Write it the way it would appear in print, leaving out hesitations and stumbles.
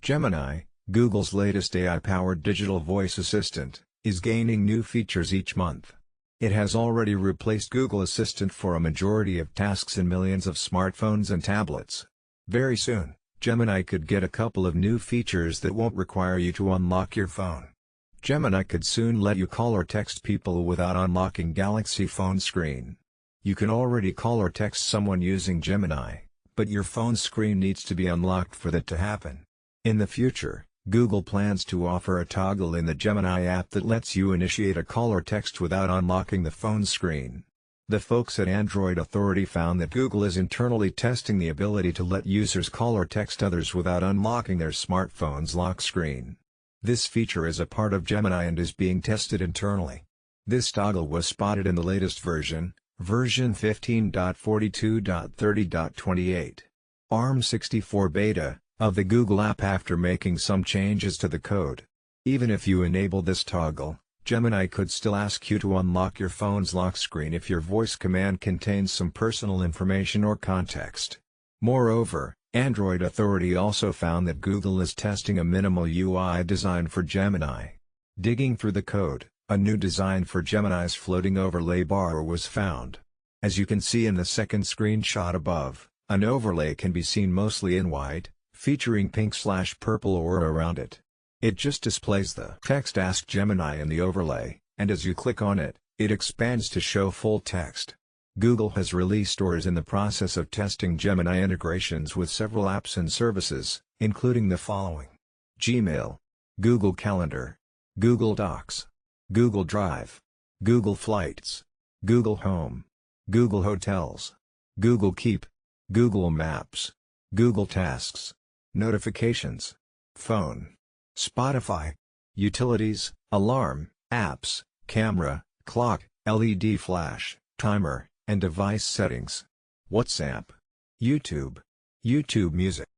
Gemini, Google's latest AI-powered digital voice assistant, is gaining new features each month. It has already replaced Google Assistant for a majority of tasks in millions of smartphones and tablets. Very soon, Gemini could get a couple of new features that won't require you to unlock your phone. Gemini could soon let you call or text people without unlocking Galaxy phone screen. You can already call or text someone using Gemini, but your phone screen needs to be unlocked for that to happen. In the future, Google plans to offer a toggle in the Gemini app that lets you initiate a call or text without unlocking the phone screen. The folks at Android Authority found that Google is internally testing the ability to let users call or text others without unlocking their smartphone's lock screen. This feature is a part of Gemini and is being tested internally. This toggle was spotted in the latest version 15.42.30.28, ARM64 beta, of the Google app after making some changes to the code. Even if you enable this toggle, Gemini could still ask you to unlock your phone's lock screen if your voice command contains some personal information or context. Moreover, Android Authority also found that Google is testing a minimal UI design for Gemini. Digging through the code, a new design for Gemini's floating overlay bar was found. As you can see in the second screenshot above, an overlay can be seen mostly in white, featuring pink/purple aura around it. It just displays the text Ask Gemini in the overlay, and as you click on it, it expands to show full text. Google has released or is in the process of testing Gemini integrations with several apps and services, including the following: Gmail, Google Calendar, Google Docs, Google Drive, Google Flights, Google Home, Google Hotels, Google Keep, Google Maps, Google Tasks, Notifications, Phone, Spotify, Utilities, Alarm, Apps, Camera, Clock, LED Flash, Timer, and Device Settings, WhatsApp, YouTube, YouTube Music.